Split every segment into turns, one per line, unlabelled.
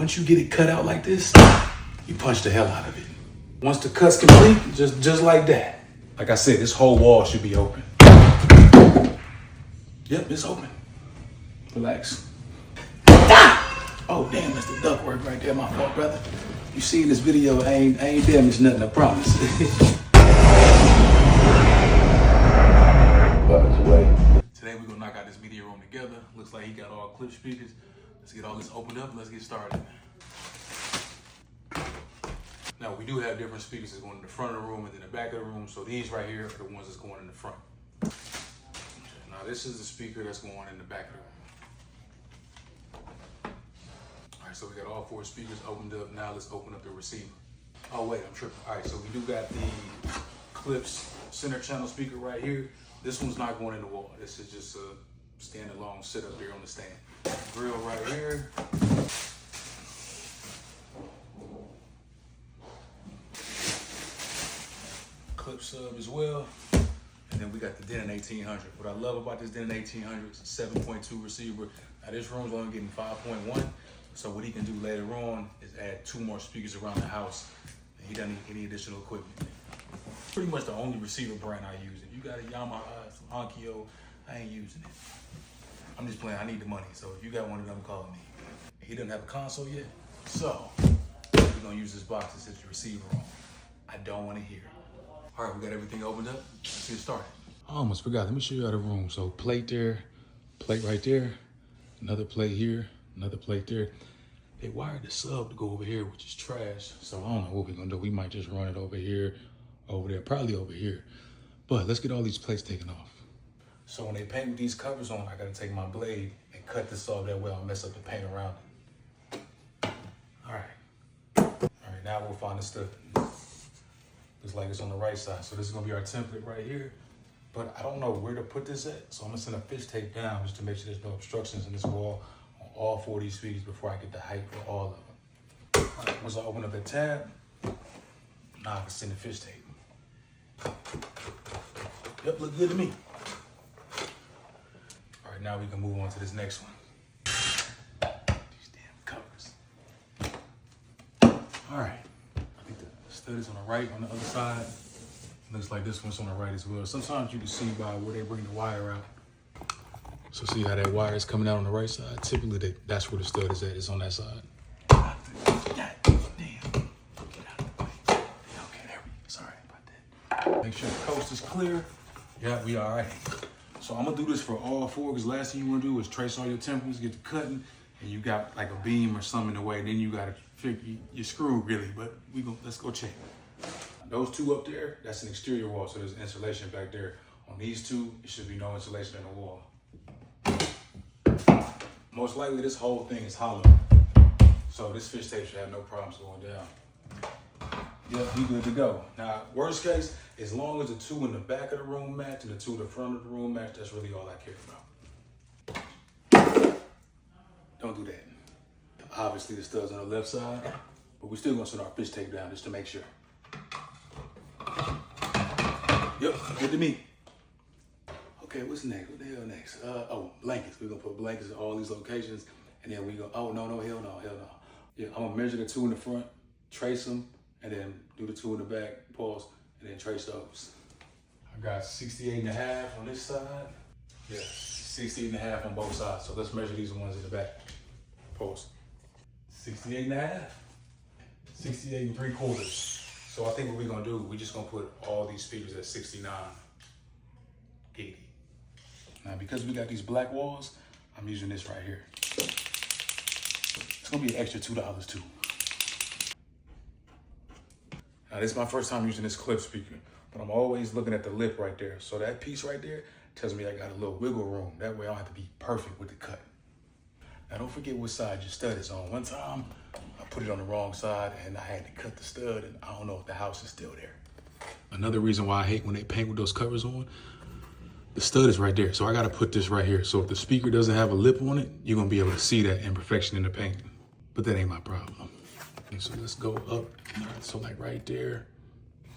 Once you get it cut out like this, you punch the hell out of it. Once the cut's complete, just like that. Like I said, this whole wall should be open. Yep, it's open. Relax. Oh damn, that's the ductwork right there. My fault, brother. You seen this video, I ain't damaged nothing, I promise. Today we're gonna knock out this media room together. Looks like he got all clip speakers. Let's get all this opened up, let's get started. Now we do have different speakers that's going in the front of the room and then the back of the room. So these right here are the ones that's going in the front. Now this is the speaker that's going in the back of the room. All right, so we got all 4 speakers opened up. Now let's open up the receiver. Oh wait, I'm tripping. All right, so we do got the clips center channel speaker right here. This one's not going in the wall. This is just a standalone sit up here on the stand. Grill right here. Clip sub as well. And then we got the Denon 1800. What I love about this Denon 1800 is a 7.2 receiver. Now this room's only getting 5.1. So what he can do later on is add 2 more speakers around the house. And he doesn't need any additional equipment. Pretty much the only receiver brand I use. If you got a Yamaha, some Onkyo, I ain't using it. I'm just playing, I need the money. So if you got one of them, call me. He doesn't have a console yet. So we're gonna use this box that says the receiver on. I don't wanna hear it. All right, we got everything opened up. Let's get started. I almost forgot, let me show you how the room. So plate there, plate right there, another plate here, another plate there. They wired the sub to go over here, which is trash. So I don't know what we're gonna do. We might just run it over here, over there, probably over here. But let's get all these plates taken off. So when they paint with these covers on, I gotta take my blade and cut this off, that way I'll mess up the paint around it. All right, now we'll find the stuff. Looks like it's on the right side. So this is gonna be our template right here. But I don't know where to put this at. So I'm gonna send a fish tape down just to make sure there's no obstructions in this wall on all 4 of these speakers before I get the height for all of them. All right, once I open up the tab, now I can send the fish tape. Yep, look good to me. All right, now we can move on to this next one. These damn covers. All right, I think the stud is on the right on the other side. Looks like this one's on the right as well. Sometimes you can see by where they bring the wire out. So see how that wire is coming out on the right side? Typically, that's where the stud is at, it's on that side. God damn. Get out of the way. Okay, there we go. Sorry about that. Make sure the coast is clear. Yeah, we all right. So I'm gonna do this for all 4, because last thing you wanna do is trace all your tempers, get to cutting, and you got like a beam or something in the way, then you gotta figure you're screwed really, but let's go check. Those 2 up there, that's an exterior wall, so there's insulation back there. On these 2, it should be no insulation in the wall. Most likely this whole thing is hollow. So this fish tape should have no problems going down. Yeah, he good to go. Now, worst case, as long as the 2 in the back of the room match and the 2 in the front of the room match, that's really all I care about. Don't do that. Obviously the stud's on the left side, but we're still gonna send our fish tape down just to make sure. Yep, good to me. Okay, what's next? What the hell next? Blankets. We're gonna put blankets in all these locations, and then we go, oh, no, hell no. Yeah, I'm gonna measure the 2 in the front, trace them, and then do the 2 in the back, pause, and then trace those. I got 68.5 on this side. Yeah, 68.5 on both sides. So let's measure these ones in the back. Pause. 68.5, 68 3/4. So I think what we're gonna do, we're just gonna put all these speakers at 69 gig. Now because we got these black walls, I'm using this right here. It's gonna be an extra $2 too. Now this is my first time using this clip speaker, but I'm always looking at the lip right there. So that piece right there tells me I got a little wiggle room. That way I don't have to be perfect with the cut. Now don't forget what side your stud is on. One time I put it on the wrong side and I had to cut the stud, and I don't know if the house is still there. Another reason why I hate when they paint with those covers on, the stud is right there. So I gotta put this right here. So if the speaker doesn't have a lip on it, you're gonna be able to see that imperfection in the paint. But that ain't my problem. Okay, so let's go up. All right, so like right there,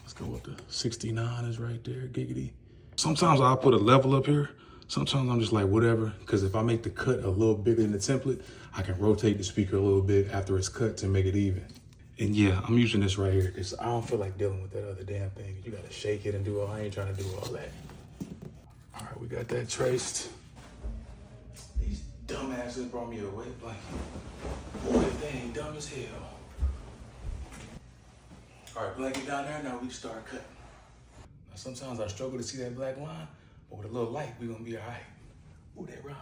let's go up to 69 is right there, giggity. Sometimes I'll put a level up here Sometimes I'm just like, whatever, because if I make the cut a little bigger than the template, I can rotate the speaker a little bit after it's cut to make it even. And yeah, I'm using this right here because I don't feel like dealing with that other damn thing. You gotta shake it and do all, I ain't trying to do all that. All right, we got that traced. These dumbasses brought me a wet blanket. Boy, they ain't dumb as hell. All right, blanket down there, now we start cutting. Now sometimes I struggle to see that black line, but with a little light, we're gonna be all right. Ooh, that round.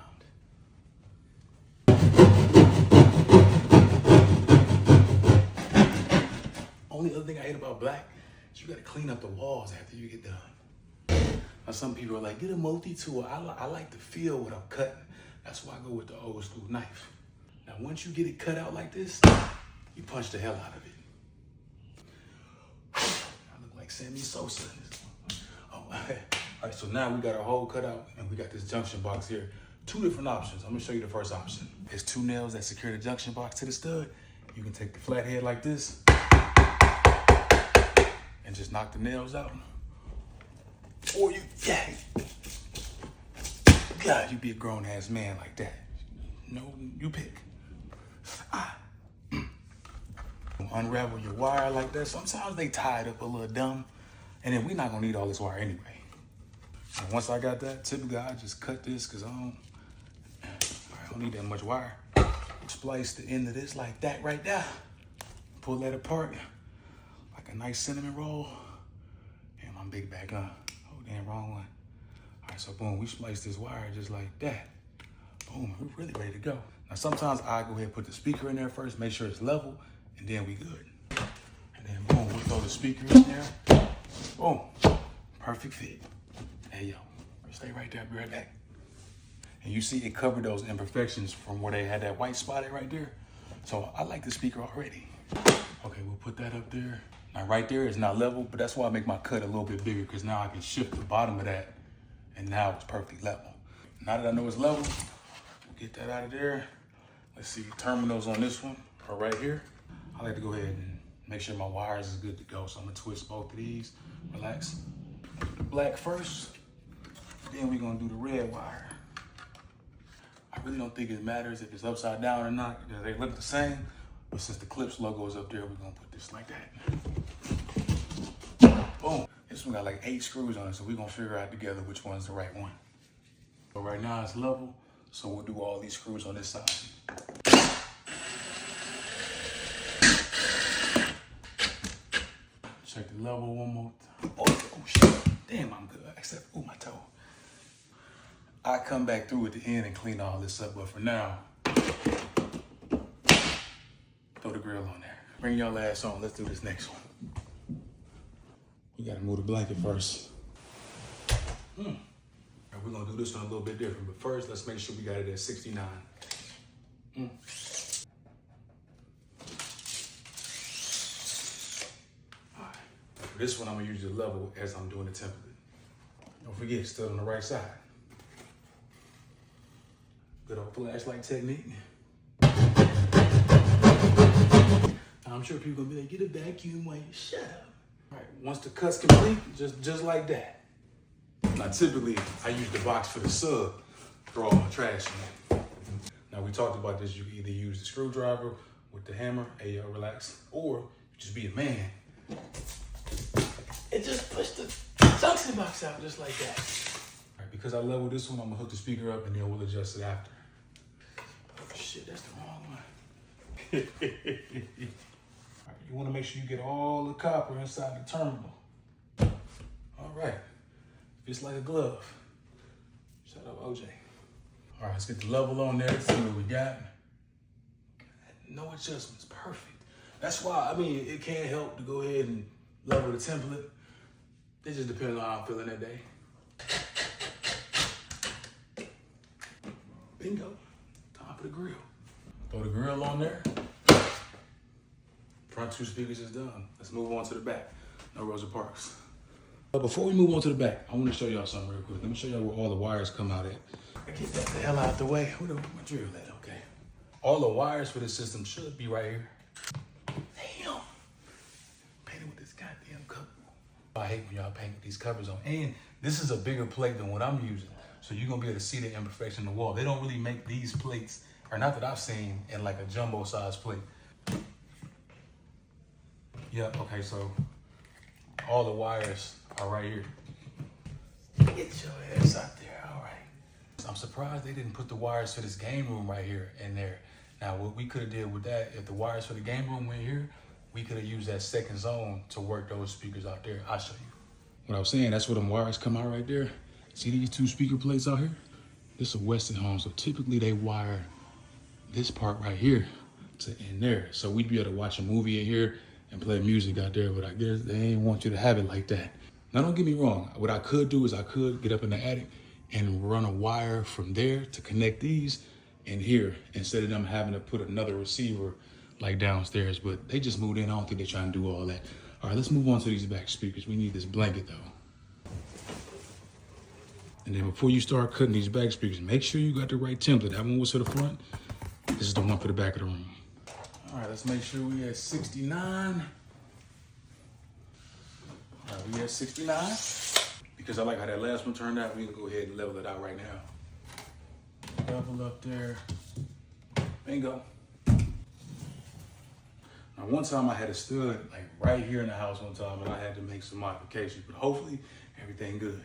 Only other thing I hate about black is you gotta clean up the walls after you get done. Now some people are like, get a multi-tool. I like to feel what I'm cutting. That's why I go with the old school knife. Now once you get it cut out like this, you punch the hell out of it. I look like Sammy Sosa in this one. Oh, all right, so now we got our hole cut out and we got this junction box here. Two different options. I'm gonna show you the first option. There's two nails that secure the junction box to the stud. You can take the flat head like this and just knock the nails out. Or you be a grown ass man like that. No, you pick. Unravel your wire like that. Sometimes they tie it up a little dumb. And then we're not gonna need all this wire anyway. And once I got that, typically I just cut this because I don't need that much wire. Splice the end of this like that right there. Pull that apart like a nice cinnamon roll. And my big back on. Oh, damn, wrong one. All right, so boom, we splice this wire just like that. Boom, we're really ready to go. Now, sometimes I go ahead and put the speaker in there first, make sure it's level, and then we good. And then boom, we throw the speaker in there. Boom, perfect fit. Hey, yo, stay right there, be right back. And you see it covered those imperfections from where they had that white spot right there. So I like the speaker already. Okay, we'll put that up there. Now right there is not level, but that's why I make my cut a little bit bigger because now I can shift the bottom of that and now it's perfectly level. Now that I know it's level, we'll get that out of there. Let's see, terminals on this one are right here. I like to go ahead and make sure my wires is good to go. So I'm gonna twist both of these, relax. Do the black first, then we're gonna do the red wire. I really don't think it matters if it's upside down or not. They look the same, but since the Clips logo is up there, we're gonna put this like that. Boom. This one got like 8 screws on it, so we're gonna figure out together which one's the right one. So right now it's level, so we'll do all these screws on this side. Check the level one more time. Oh shit, damn, I'm good, except, oh, my toe. I come back through at the end and clean all this up, but for now, throw the grill on there. Bring y'all ass on, let's do this next one. We gotta move the blanket first. Right, we're gonna do this one a little bit different, but first, let's make sure we got it at 69. All right, for this one, I'm gonna use the level as I'm doing the template. Don't forget, still on the right side. Good old flashlight technique. I'm sure people gonna be like, get a vacuum while you shut up. All right, once the cut's complete, just like that. Now, typically, I use the box for the sub, throw all my trash in it. Now, we talked about this. You can either use the screwdriver with the hammer, hey, yo, relax, or you just be a man and just push the junction box out just like that. All right, because I leveled this one, I'm gonna hook the speaker up and then we'll adjust it after. Oh, shit, that's the wrong one. All right, you wanna make sure you get all the copper inside the terminal. All right. Just like a glove. Shut up, OJ. All right, let's get the level on there, see what we got. No adjustments, perfect. That's why, I mean, it can't help to go ahead and level the template. It just depends on how I'm feeling that day. Bingo, time for the grill. Throw the grill on there. Front 2 speakers is done. Let's move on to the back. No Rosa Parks. But before we move on to the back, I want to show y'all something real quick. Let me show y'all where all the wires come out at. I get that the hell out the way. Where my drill at? Okay. All the wires for this system should be right here. Damn. Painted with this goddamn cover. I hate when y'all paint with these covers on. And this is a bigger plate than what I'm using. So you're gonna be able to see the imperfection in the wall. They don't really make these plates, or not that I've seen, in like a jumbo size plate. Yeah, okay, so all the wires are right here. Get your ass out there, all right. I'm surprised they didn't put the wires for this game room right here in there. Now, what we could have did with that, if the wires for the game room went here, we could have used that second zone to work those speakers out there. I'll show you. What I was saying, that's where them wires come out right there. See these two speaker plates out here? This is a Weston home, so typically they wire this part right here to in there. So we'd be able to watch a movie in here and play music out there, but I guess they ain't want you to have it like that. Now, don't get me wrong. What I could do is I could get up in the attic and run a wire from there to connect these in here instead of them having to put another receiver like downstairs, but they just moved in. I don't think they're trying to do all that. All right, let's move on to these back speakers. We need this blanket though. And then before you start cutting these back speakers, make sure you got the right template. That one was for the front. This is the one for the back of the room. All right, let's make sure we at 69. All right, we at 69. Because I like how that last one turned out, we can go ahead and level it out right now. Level up there. Bingo. Now, one time I had a stud like right here in the house one time, and I had to make some modifications, but hopefully everything good.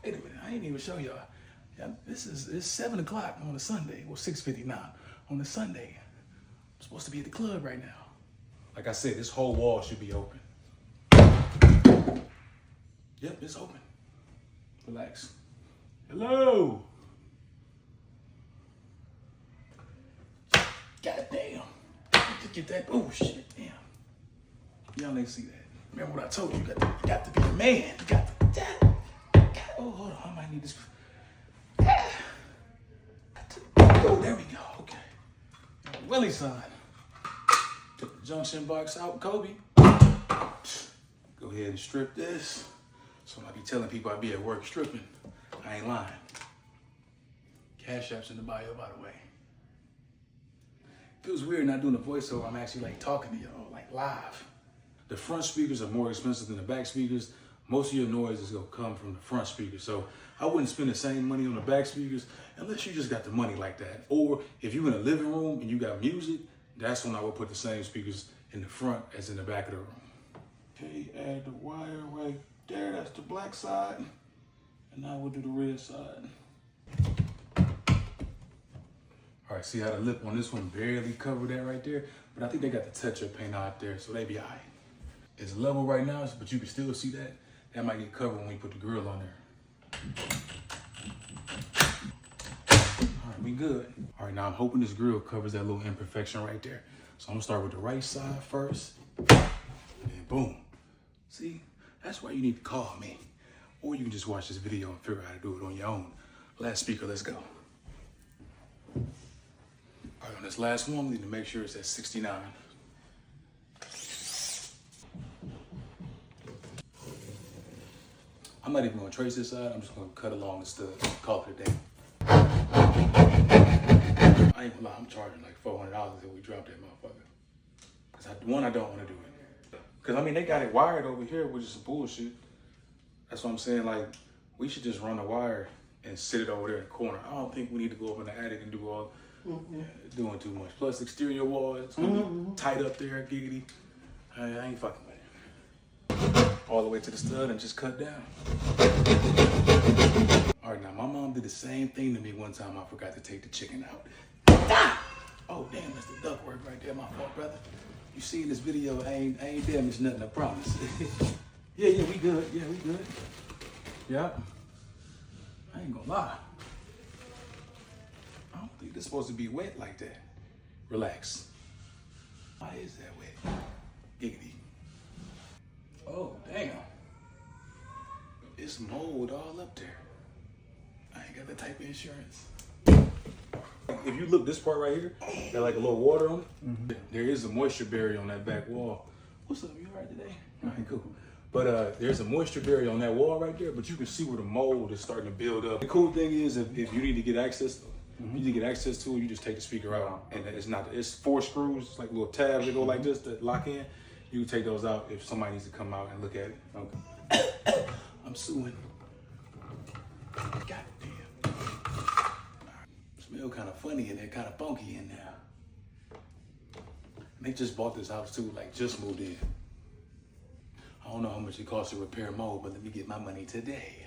Wait a minute, I ain't even show y'all. Yeah, it's 7 o'clock on a Sunday, well 6:59 on a Sunday. I'm supposed to be at the club right now. Like I said, this whole wall should be open. Yep, it's open. Relax. Hello. God damn. To get that. Oh shit. Damn. Y'all ain't see that. Remember what I told you? You got to be a man. You got to. Oh, hold on. I might need this. Oh, there we go. Okay. Willie son. Took the junction box out, Kobe. Go ahead and strip this. So I be telling people I be at work stripping. I ain't lying. Cash App's in the bio, by the way. Feels weird not doing a voiceover. I'm actually like talking to y'all, like live. The front speakers are more expensive than the back speakers. Most of your noise is gonna come from the front speakers. So I wouldn't spend the same money on the back speakers unless you just got the money like that. Or if you're in a living room and you got music, that's when I would put the same speakers in the front as in the back of the room. Okay, add the wire right there. That's the black side. And now we'll do the red side. All right, see how the lip on this one barely covered that right there? But I think they got the touch-up paint out there, so they be all right. It's level right now, but you can still see that. That might get covered when we put the grill on there. All right, we good. All right, now I'm hoping this grill covers that little imperfection right there. So I'm gonna start with the right side first, and boom. See, that's why you need to call me. Or you can just watch this video and figure out how to do it on your own. Last speaker, let's go. All right, on this last one, we need to make sure it's at 69. I'm not even gonna trace this side. I'm just gonna cut along the stud and call it a day. I ain't gonna lie, I'm charging like $400 if we drop that motherfucker. Cause I don't wanna do it. Cause I mean, they got it wired over here, which is some bullshit. That's what I'm saying, like, we should just run a wire and sit it over there in the corner. I don't think we need to go up in the attic and do all, doing too much. Plus, exterior wall, it's gonna be tight up there, giggity. I ain't fucking with it. All the way to the stud and just cut down. All right, now my mom did the same thing to me one time. I forgot to take the chicken out. Ah! Oh, damn, that's the duck work right there, my fault, brother. You see in this video, I ain't damaged nothing, I promise. Yeah, we good. Yeah, we good. Yep. I ain't gonna lie. I don't think this is supposed to be wet like that. Relax. Why is that wet? Giggity. Oh, damn. It's mold all up there. I ain't got that type of insurance. If you look this part right here, got like a little water on it. There is a moisture barrier on that back wall. What's up, you all right today? All right, cool. But there's a moisture barrier on that wall right there, but you can see where the mold is starting to build up. The cool thing is if you need to get access, to it, you just take the speaker out, and it's 4 screws, it's like little tabs that go like this that lock in. You can take those out if somebody needs to come out and look at it. Okay. I'm suing. Goddamn. Smell kind of funny and they're kind of funky in there. They just bought this house too, like just moved in. I don't know how much it costs to repair mold, but let me get my money today.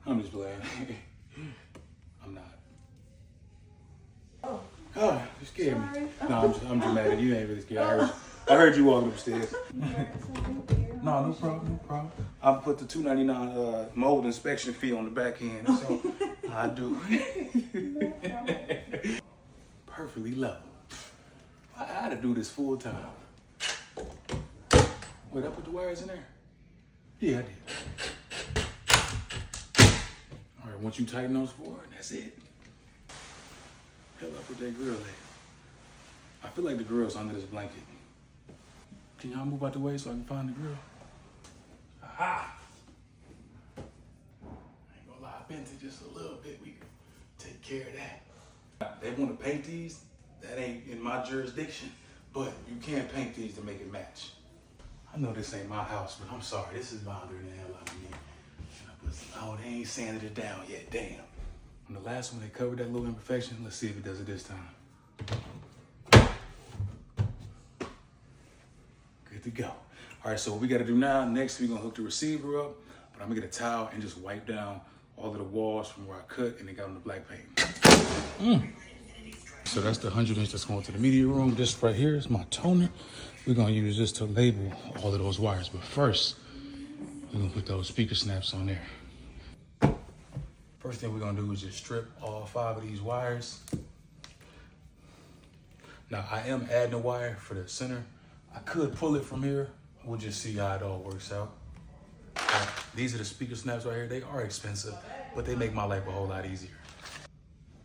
I'm just playing. I'm not. Oh, you scared me. No, I'm dramatic. You ain't really scared. I heard you walking upstairs. No, no problem, no problem. I put the $2.99 mold inspection fee on the back end, so I do. Perfectly level. I had to do this full time. Wait, I put the wires in there? Yeah, I did. All right, once you tighten those four, that's it. Hell up with that grill there. I feel like the grill's under this blanket. Can y'all move out the way so I can find the grill? Aha! I ain't gonna lie, I bent it just a little bit. We can take care of that. They wanna paint these. That ain't in my jurisdiction, but you can't paint these to make it match. I know this ain't my house, but I'm sorry. This is bothering the hell out of me. Oh, they ain't sanded it down yet, damn. On the last one, they covered that little imperfection. Let's see if it does it this time. Good to go. All right, so what we gotta do now, next we're gonna hook the receiver up, but I'm gonna get a towel and just wipe down all of the walls from where I cut and they got on the black paint. So that's the 100-inch that's going to the media room. This right here is my toner. We're gonna use this to label all of those wires, but first, we're gonna put those speaker snaps on there. First thing we're gonna do is just strip all 5 of these wires. Now I am adding a wire for the center. I could pull it from here. We'll just see how it all works out. These are the speaker snaps right here. They are expensive, but they make my life a whole lot easier.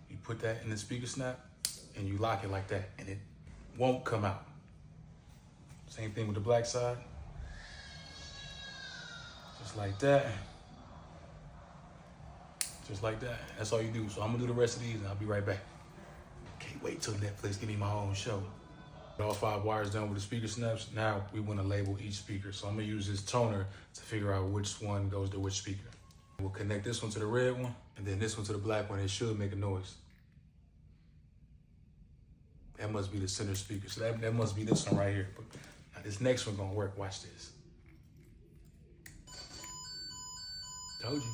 You put that in the speaker snap and you lock it like that and it won't come out. Same thing with the black side. Just like that. Just like that. That's all you do. So I'm gonna do the rest of these and I'll be right back. Can't wait till Netflix give me my own show. All 5 wires done with the speaker snaps. Now we want to label each speaker. So I'm gonna use this toner to figure out which one goes to which speaker. We'll connect this one to the red one and then this one to the black one. It should make a noise. That must be the center speaker. So that must be this one right here. But now this next one gonna work. Watch this. Told you.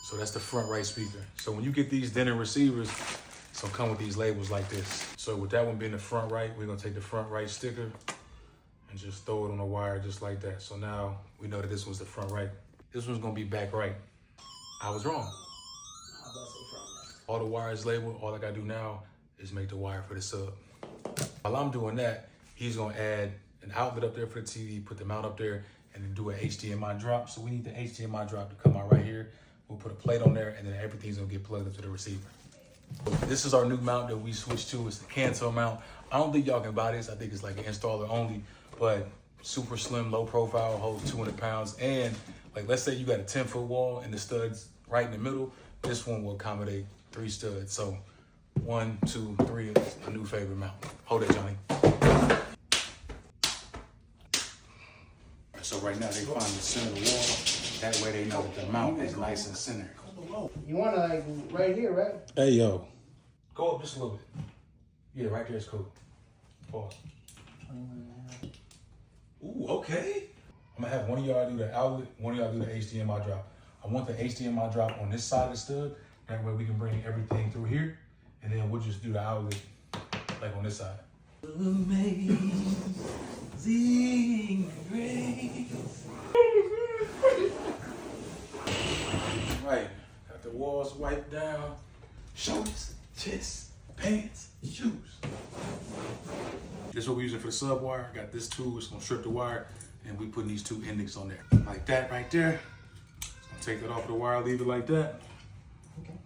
So that's the front right speaker. So when you get these dinner receivers, it's gonna come with these labels like this. So with that one being the front right, we're gonna take the front right sticker and just throw it on the wire just like that. So now we know that this one's the front right. This one's gonna be back right. I was wrong. All the wires labeled, all I gotta do now is make the wire for the sub. While I'm doing that, he's gonna add an outlet up there for the TV, put the mount up there, and then do an HDMI drop. So we need the HDMI drop to come out right here. We'll put a plate on there and then everything's gonna get plugged up to the receiver. This is our new mount that we switched to. It's the Kanto mount. I don't think y'all can buy this. I think it's like an installer only, but super slim, low profile, holds 200 pounds. And like, let's say you got a 10-foot wall and the studs right in the middle. This one will accommodate 3 studs. So 1, 2, 3 is a new favorite mount. Hold it, Johnny. So right now they find the center of the wall. That way they know that the mount is nice and centered.
You want to like right here, right?
Hey, yo. Go up just a little bit. Yeah, right there is cool. Pause. Ooh, okay. I'm gonna have one of y'all do the outlet, one of y'all do the HDMI drop. I want the HDMI drop on this side of the stud. That way we can bring everything through here. And then we'll just do the outlet like on this side. Amazing grace. Right. Got the walls wiped down. Shoulders, chest, pants, shoes. This is what we're using for the sub wire. Got this tool, it's gonna strip the wire, and we putting these 2 index on there. Like that right there. Just gonna take that off of the wire, leave it like that. Okay.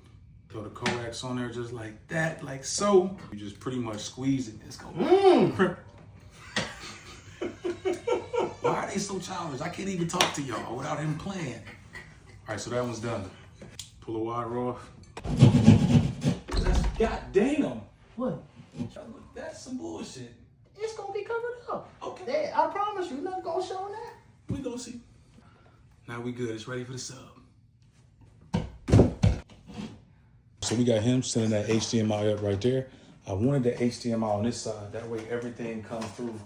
Throw the coax on there just like that, like so. You just pretty much squeeze it. It's gonna Why are they so childish? I can't even talk to y'all without him playing. All right, so that one's done. Pull the wire off. Goddamn.
What?
That's some bullshit.
It's gonna be covered up.
Okay.
Hey, I promise you, nothing gonna show in that.
We gonna see. Now we good. It's ready for the sub. So we got him sending that HDMI up right there. I wanted the HDMI on this side. That way everything comes through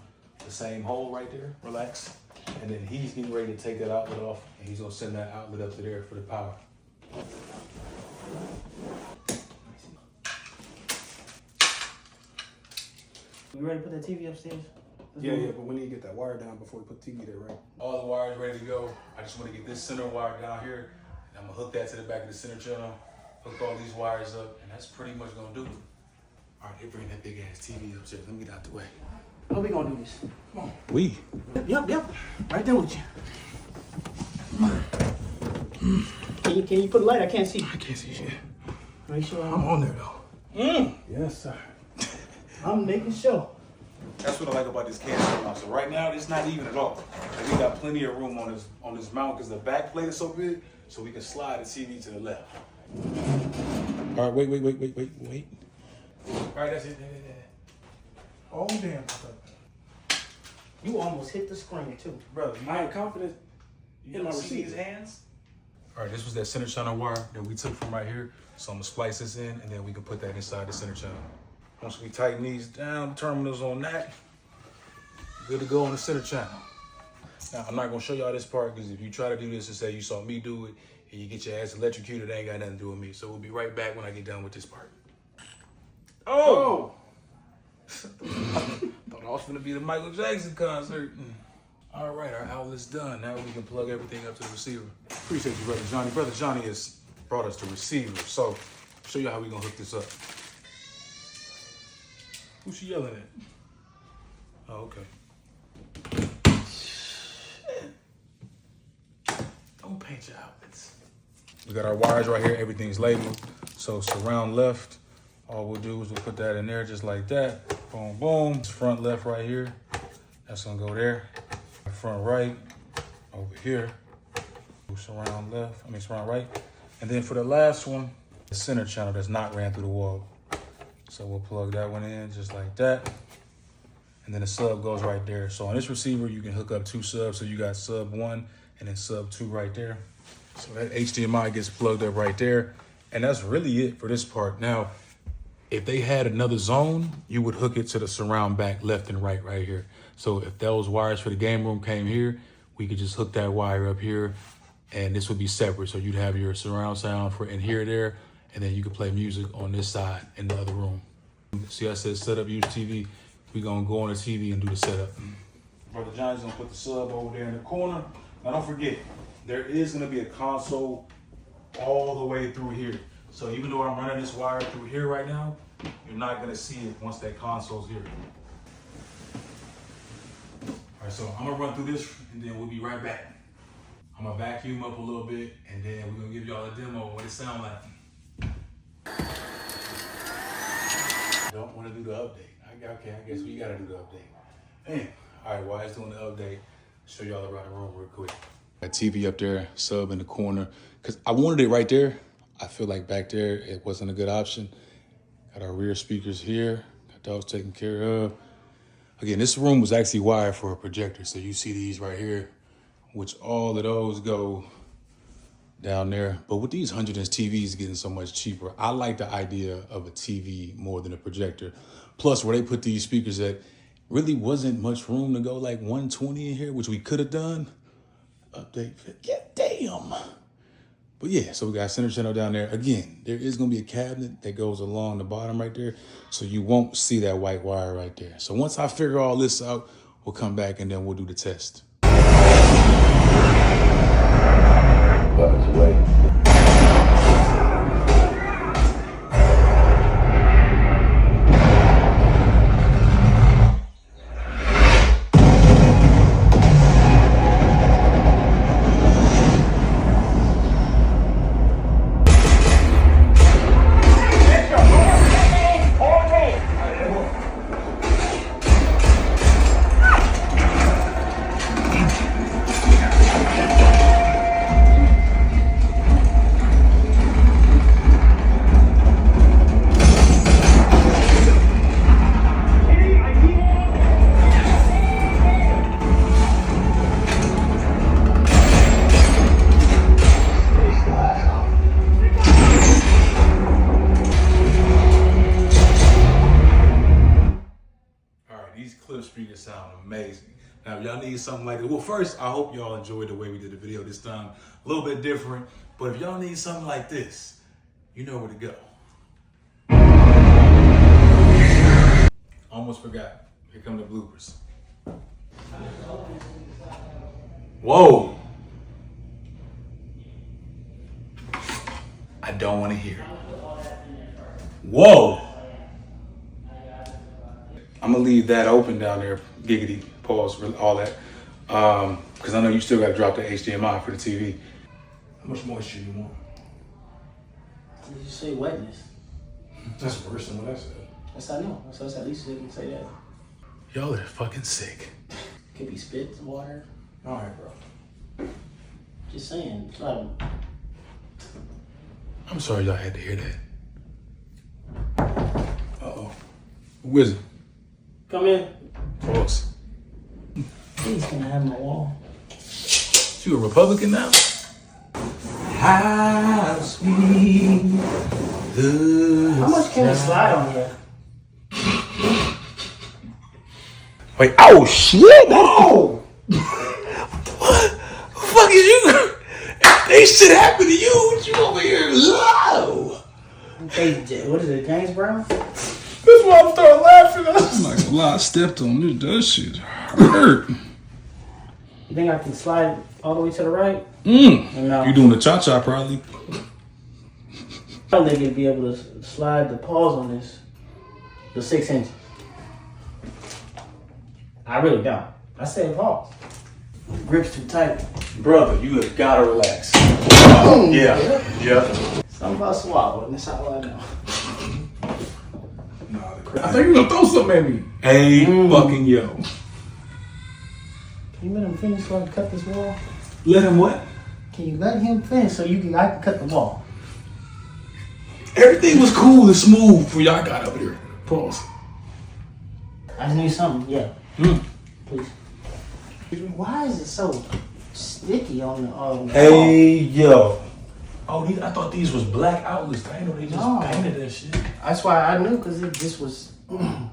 the same hole right there. Relax. And then he's getting ready to take that outlet off, and he's gonna send that outlet up to there for the power.
You ready to put that TV upstairs?
Yeah, but we need to get that wire down before we put the TV there, right?
All the wires ready to go. I just want to get this center wire down here, and I'm gonna hook that to the back of the center channel, hook all these wires up, and that's pretty much gonna do it. All right, they bring that big ass TV upstairs. Let me get out the way.
How we gonna do this? Come on.
We?
Yep. Right there with you. Can you put a light? I can't see.
I can't see shit.
Make sure
I'm on there though. Yes, sir.
I'm making sure.
That's what I like about this camera mount. So right now, it's not even at all. Like, we got plenty of room on this mount because the back plate is so big, so we can slide the TV to the left. All right, wait. All right, that's it.
Oh, damn.
You almost hit the screen too.
Brother, I am confident in my
See his
receiver.
hands? All right, this was that center channel wire that we took from right here. So I'm gonna splice this in, and then we can put that inside the center channel. Once we tighten these down, terminals on that, good to go on the center channel. Now, I'm not gonna show y'all this part because if you try to do this and say you saw me do it and you get your ass electrocuted, it ain't got nothing to do with me. So we'll be right back when I get done with this part. Oh! Thought I was gonna be the Michael Jackson concert. All right, our outlet's done. Now we can plug everything up to the receiver. Appreciate you, Brother Johnny. Brother Johnny has brought us the receiver. So, I'll show you how we gonna hook this up. Who's she yelling at? Oh, okay. Don't paint your outlets. We got our wires right here. Everything's labeled. So surround left. All we'll do is we'll put that in there just like that. Boom, boom. Front left right here. That's gonna go there. Front right over here. Surround left. Surround right. And then for the last one, the center channel that's not ran through the wall. So we'll plug that one in just like that. And then the sub goes right there. So on this receiver, you can hook up 2 subs. So you got sub 1 and then sub 2 right there. So that HDMI gets plugged up right there. And that's really it for this part. Now, if they had another zone, you would hook it to the surround back left and right here. So if those wires for the game room came here, we could just hook that wire up here and this would be separate. So you'd have your surround sound for in here, there, and then you could play music on this side in the other room. See, I said setup, use TV. We gonna go on the TV and do the setup. Brother Johnny's gonna put the sub over there in the corner. Now don't forget, there is gonna be a console all the way through here. So even though I'm running this wire through here right now, you're not gonna see it once that console's here. All right, so I'm gonna run through this and then we'll be right back. I'm gonna vacuum up a little bit and then we're gonna give y'all a demo of what it sounds like. Don't wanna do the update. Okay, I guess we gotta do the update. Man, all right, while it's doing the update, show y'all around the room real quick. Got TV up there, sub in the corner, because I wanted it right there. I feel like back there, it wasn't a good option. Got our rear speakers here, got those taken care of. Again, this room was actually wired for a projector. So you see these right here, which all of those go down there. But with these 100-inch TVs getting so much cheaper, I like the idea of a TV more than a projector. Plus, where they put these speakers at, really wasn't much room to go like 120 in here, which we could have done. Update, yeah, damn. But yeah, so we got center channel down there. Again, there is gonna be a cabinet that goes along the bottom right there, so you won't see that white wire right there. So once I figure all this out, we'll come back and then we'll do the test. Bugs away. It sounds amazing. Now, if y'all need something like this, well, first, I hope y'all enjoyed the way we did the video this time. A little bit different, but if y'all need something like this, you know where to go. Almost forgot. Here come the bloopers. Whoa. I don't want to hear it. Whoa. I'm gonna leave that open down there, giggity, pause, all that. Because I know you still gotta drop the HDMI for the TV. How much moisture you want?
Did you say wetness?
That's worse than what I said.
Yes, I know. So at least you can say that.
Y'all are fucking sick.
Could be spit, water.
All right, bro.
Just saying. It's like,
I'm sorry y'all had to hear that. Uh-oh. Who is it?
come in.
Pause.
He's gonna have my wall.
You a Republican now? How sweet the
How much can we slide on here?
Wait, oh shit! No! What the fuck is you? If they shit happen to you, what you over here? Low!
Hey, what is it, James Brown?
That's why I started laughing. I was like, a lot stepped on this. That shit hurt.
You think I can slide all the way to the right?
No. You doing the cha-cha probably.
I don't think you'd be able to slide the pause on this. The 6 inches. I really don't. I said pause. Grip's too tight.
Brother, you have gotta relax. Yeah.
Something about swallowing. That's all I know.
I thought you were gonna throw something at me.
Hey, fucking yo.
Can you let him finish so I can cut this wall?
Let him what?
Can you let him finish so I can cut the wall?
Everything was cool and smooth before y'all got up here. Pause.
I just need something. Yeah. Please. Why is it so sticky on the wall?
Hey, yo. Oh, I thought these was black outlets. I didn't know they just
No.
painted that shit.
That's why I knew, because this was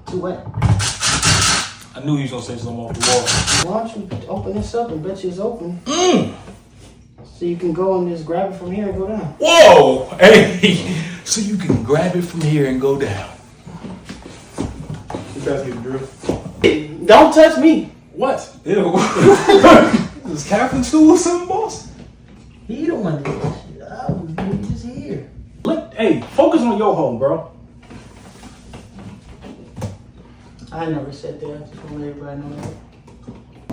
too wet.
I knew he was gonna say something off the
Why don't you open this up and bet you it's open?
wall.
So you can go and just grab it from here and go down.
Whoa! Hey! So you can grab it from here and go down.
You guys need a drill.
Don't touch me.
What? Ew. Is Captain Stool or something, boss?
He don't want to do that shit. I was just here.
Look, hey, focus on your home, bro.
I never said that. I just want everybody to know that.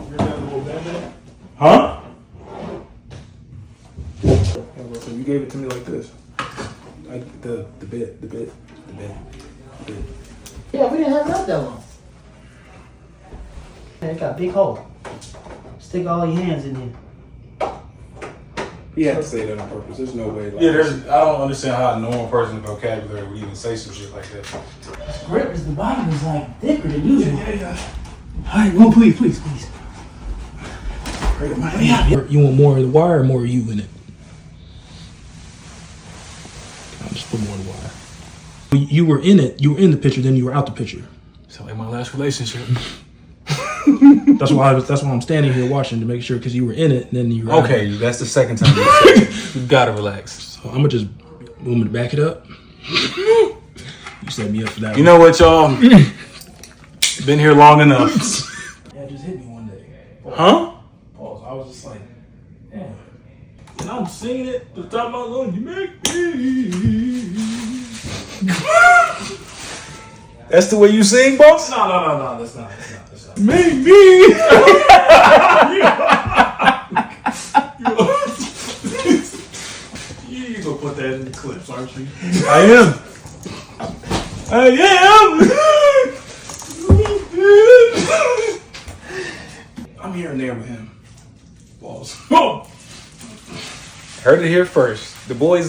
You're not a little bad at
Huh?
So you gave it to me like this. Like the bit.
Yeah, we didn't have it up that long. Man, it got a big hole. Stick all your hands in there.
He had to say that on purpose. There's no way. Like,
Yeah, I don't understand how a normal person's vocabulary would even say some shit like that.
Grip is the bottom is like thicker than usual.
Yeah. All right, well, please. Hurt my hand.
You want more of the wire or more of you in it? I'll just put more of the wire. You were in it. You were in the picture. Then you were out the picture.
Sound like my last relationship.
That's why I'm standing here watching to make sure, because you were in it. And then you were
Okay,
out.
that's the second time you said it. You gotta relax.
So I'm gonna just want me to back it up. You set me up for that.
You know what, y'all? Been here long enough.
Yeah, it just hit me one day.
Huh?
Pause. I was just like, damn. And I'm singing it to the top of my lungs. You make me.
That's the way you sing, boss?
No. That's not.
Make me.
You gonna put that in the clips, aren't you?
I am.
I'm here and there with him. Balls.
Heard it here first. The boys